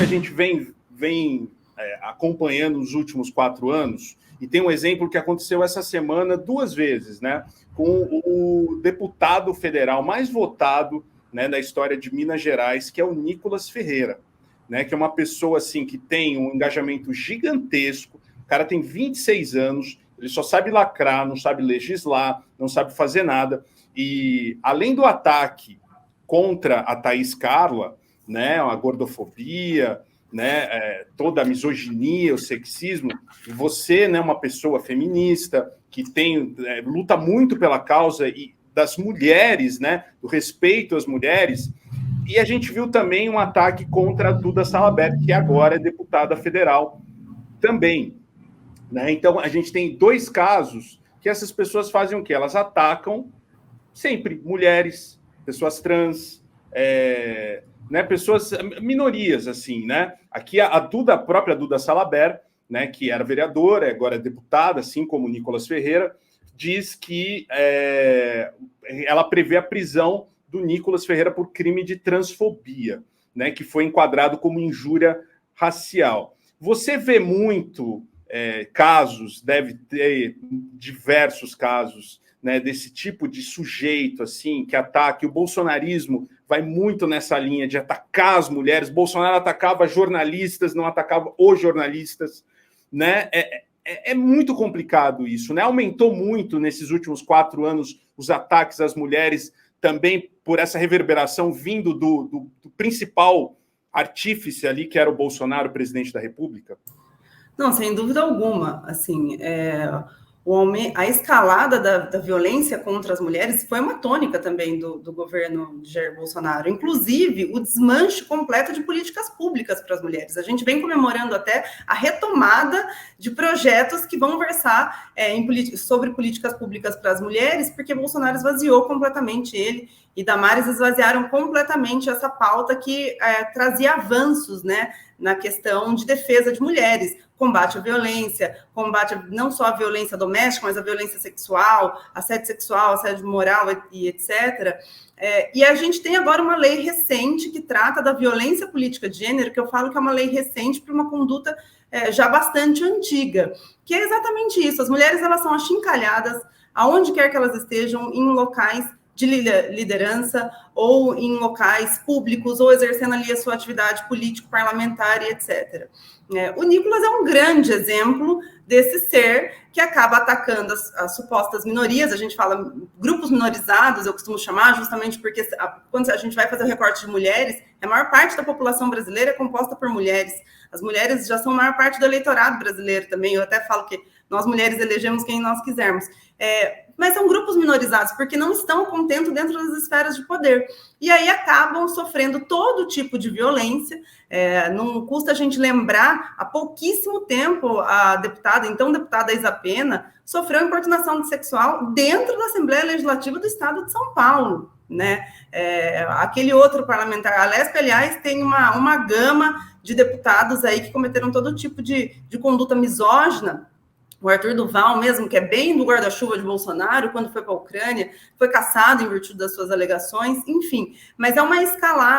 gente vem acompanhando nos últimos 4 anos, e tem um exemplo que aconteceu essa semana 2 vezes, né, com o deputado federal mais votado, né, da história de Minas Gerais, que é o Nicolas Ferreira, né, que é uma pessoa assim, que tem um engajamento gigantesco, o cara tem 26 anos, ele só sabe lacrar, não sabe legislar, não sabe fazer nada, e além do ataque contra a Thaís Carla, né, a gordofobia, né, toda a misoginia, o sexismo, você, né, uma pessoa feminista que luta muito pela causa das mulheres, né, do respeito às mulheres, e a gente viu também um ataque contra a Duda Salabert, que agora é deputada federal também, né? Então a gente tem 2 casos que essas pessoas fazem o quê? Elas atacam sempre mulheres, pessoas trans, né, pessoas, minorias, assim, né? Aqui a própria Duda Salabert, né, que era vereadora, agora é deputada, assim como o Nicolas Ferreira, diz que ela prevê a prisão do Nicolas Ferreira por crime de transfobia, né, que foi enquadrado como injúria racial. Você vê muito casos, deve ter diversos casos, né, desse tipo de sujeito assim que ataca. O bolsonarismo vai muito nessa linha de atacar as mulheres. Bolsonaro atacava jornalistas, não atacava os jornalistas, né? É muito complicado isso, né? Aumentou muito nesses últimos 4 anos os ataques às mulheres, também por essa reverberação vindo do principal artífice ali, que era o Bolsonaro, presidente da República. Não, sem dúvida alguma. Assim, a escalada da violência contra as mulheres foi uma tônica também do governo de Jair Bolsonaro, inclusive o desmanche completo de políticas públicas para as mulheres. A gente vem comemorando até a retomada de projetos que vão versar sobre políticas públicas para as mulheres, porque Bolsonaro esvaziou completamente ele e Damares esvaziaram completamente essa pauta que trazia avanços, né, na questão de defesa de mulheres, combate à violência, combate não só à violência doméstica, mas à violência sexual, assédio moral e etc. E a gente tem agora uma lei recente que trata da violência política de gênero, que eu falo que é uma lei recente para uma conduta já bastante antiga, que é exatamente isso. As mulheres, elas são achincalhadas aonde quer que elas estejam, em locais de liderança ou em locais públicos, ou exercendo ali a sua atividade político-parlamentar e etc. O Nicolas é um grande exemplo desse ser que acaba atacando as supostas minorias. A gente fala grupos minorizados, eu costumo chamar, justamente porque quando a gente vai fazer o recorte de mulheres, a maior parte da população brasileira é composta por mulheres. As mulheres já são a maior parte do eleitorado brasileiro também. Eu até falo que nós mulheres elegemos quem nós quisermos. Mas são grupos minorizados, porque não estão contentes dentro das esferas de poder. E aí acabam sofrendo todo tipo de violência. Não custa a gente lembrar, há pouquíssimo tempo, a então deputada Isa Pena sofreu importunação sexual dentro da Assembleia Legislativa do Estado de São Paulo, né? Aquele outro parlamentar, a Lespe, aliás, tem uma gama de deputados aí que cometeram todo tipo de conduta misógina. O Arthur Duval mesmo, que é bem do guarda-chuva de Bolsonaro, quando foi para a Ucrânia, foi cassado em virtude das suas alegações, enfim. Mas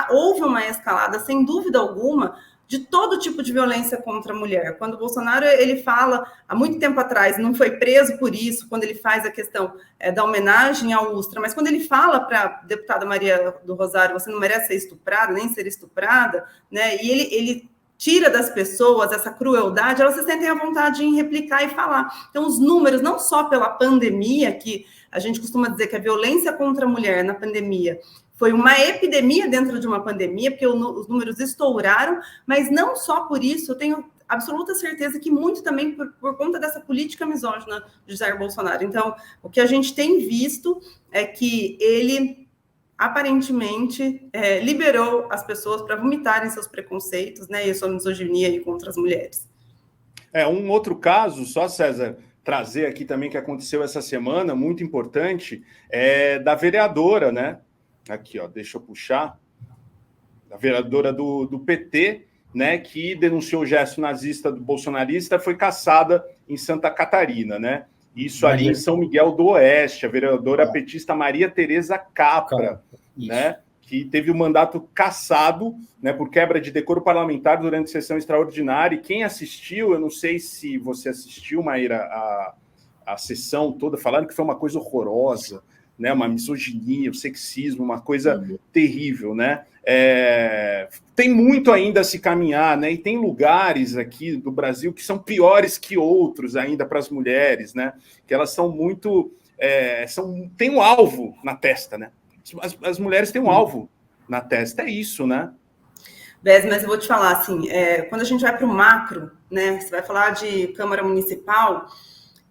houve uma escalada, sem dúvida alguma, de todo tipo de violência contra a mulher. Quando o Bolsonaro, ele fala, há muito tempo atrás, não foi preso por isso, quando ele faz a questão da homenagem ao Ustra, mas quando ele fala para a deputada Maria do Rosário, você não merece ser estuprada, nem ser estuprada, né? E ele tira das pessoas essa crueldade, elas se sentem à vontade em replicar e falar. Então, os números, não só pela pandemia, que a gente costuma dizer que a violência contra a mulher na pandemia foi uma epidemia dentro de uma pandemia, porque os números estouraram, mas não só por isso, eu tenho absoluta certeza que muito também por conta dessa política misógina de Jair Bolsonaro. Então, o que a gente tem visto é que ele aparentemente liberou as pessoas para vomitarem seus preconceitos, né, e a sua misoginia aí contra as mulheres. Um outro caso, só, César, trazer aqui também que aconteceu essa semana, muito importante, da vereadora, né? Aqui, ó, deixa eu puxar. A vereadora do PT, né, que denunciou o gesto nazista do bolsonarista, foi cassada em Santa Catarina, né? Isso ali em São Miguel do Oeste, a vereadora petista Maria Tereza Capra, né? que teve o mandato cassado, né, por quebra de decoro parlamentar durante sessão extraordinária. E quem assistiu, eu não sei se você assistiu, Maíra, a sessão toda, falaram que foi uma coisa horrorosa, né, uma misoginia, o sexismo, uma coisa terrível, né? Tem muito ainda a se caminhar, né? E tem lugares aqui do Brasil que são piores que outros ainda para as mulheres, né? Que elas são muito... tem um alvo na testa, né? As mulheres têm um alvo na testa, é isso, né? Bess, mas eu vou te falar, assim, quando a gente vai para o macro, né? Você vai falar de Câmara Municipal,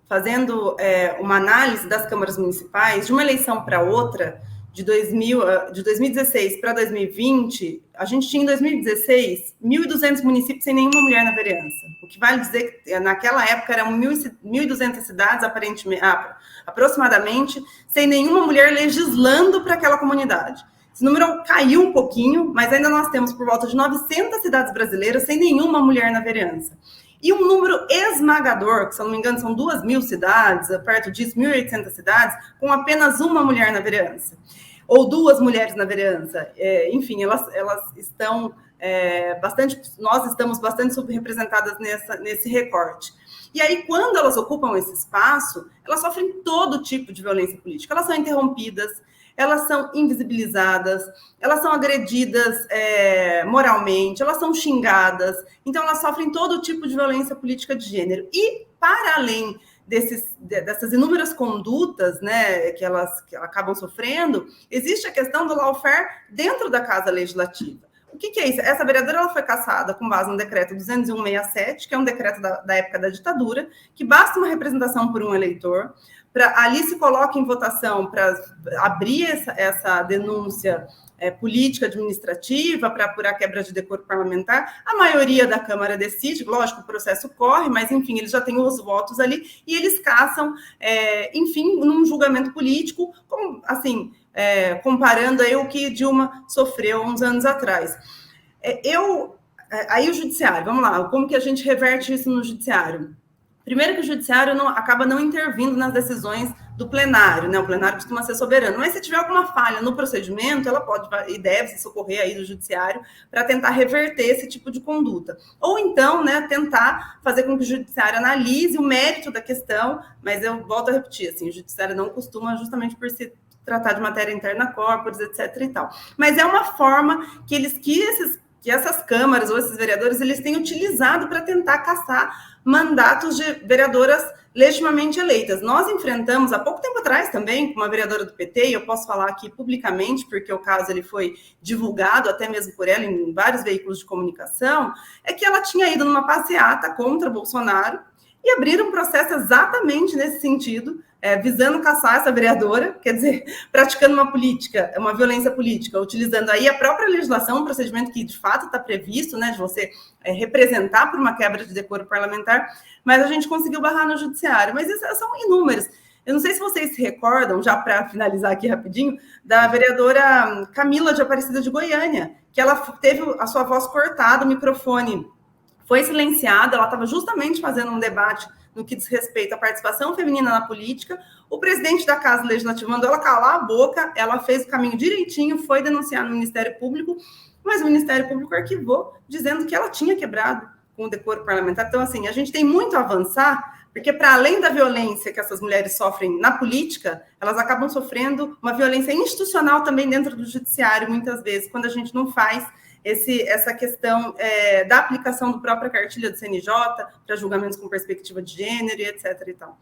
fazendo uma análise das câmaras municipais, de uma eleição para outra, de 2016 para 2020, a gente tinha em 2016 1.200 municípios sem nenhuma mulher na vereança. O que vale dizer que naquela época eram 1.200 cidades, aproximadamente, sem nenhuma mulher legislando para aquela comunidade. Esse número caiu um pouquinho, mas ainda nós temos por volta de 900 cidades brasileiras sem nenhuma mulher na vereança. E um número esmagador, que se eu não me engano são 2.000 cidades, perto disso, 1.800 cidades, com apenas uma mulher na vereança. Ou 2 mulheres na vereança. Enfim, elas estão nós estamos bastante subrepresentadas nesse recorte. E aí, quando elas ocupam esse espaço, elas sofrem todo tipo de violência política. Elas são interrompidas, elas são invisibilizadas, elas são agredidas moralmente, elas são xingadas, então elas sofrem todo tipo de violência política de gênero. E, para além dessas inúmeras condutas, né, que elas acabam sofrendo, existe a questão do lawfare dentro da Casa Legislativa. O que é isso? Essa vereadora ela foi cassada com base no decreto 201/67, que é um decreto da época da ditadura, que basta uma representação por um eleitor, ali se coloca em votação para abrir essa denúncia política administrativa para apurar quebra de decoro parlamentar. A maioria da Câmara decide, lógico, o processo corre, mas, enfim, eles já têm os votos ali e eles caçam, enfim, num julgamento político, assim, comparando aí o que Dilma sofreu uns anos atrás. Aí o judiciário, vamos lá, como que a gente reverte isso no judiciário? Primeiro que o judiciário acaba não intervindo nas decisões do plenário, né? O plenário costuma ser soberano, mas se tiver alguma falha no procedimento, ela pode e deve se socorrer aí do judiciário para tentar reverter esse tipo de conduta. Ou então, né, tentar fazer com que o judiciário analise o mérito da questão, mas eu volto a repetir, assim, o judiciário não costuma, justamente por se tratar de matéria interna corporis, etc. e tal. Mas é uma forma que essas câmaras ou esses vereadores eles têm utilizado para tentar caçar mandatos de vereadoras legitimamente eleitas. Nós enfrentamos, há pouco tempo atrás também, com uma vereadora do PT, e eu posso falar aqui publicamente, porque o caso ele foi divulgado até mesmo por ela em vários veículos de comunicação, é que ela tinha ido numa passeata contra Bolsonaro e abriram um processo exatamente nesse sentido, visando caçar essa vereadora, quer dizer, praticando uma violência política, utilizando aí a própria legislação, um procedimento que de fato está previsto, né, de você representar por uma quebra de decoro parlamentar, mas a gente conseguiu barrar no judiciário. Mas essas são inúmeras. Eu não sei se vocês se recordam, já para finalizar aqui rapidinho, da vereadora Camila de Aparecida de Goiânia, que ela teve a sua voz cortada, o microfone foi silenciado, ela estava justamente fazendo um debate no que diz respeito à participação feminina na política. O presidente da Casa Legislativa mandou ela calar a boca, ela fez o caminho direitinho, foi denunciar no Ministério Público, mas o Ministério Público arquivou, dizendo que ela tinha quebrado com o decoro parlamentar. Então, assim, a gente tem muito a avançar, porque para além da violência que essas mulheres sofrem na política, elas acabam sofrendo uma violência institucional também dentro do judiciário, muitas vezes, quando a gente não faz essa questão da aplicação do própria cartilha do CNJ para julgamentos com perspectiva de gênero e etc. e tal.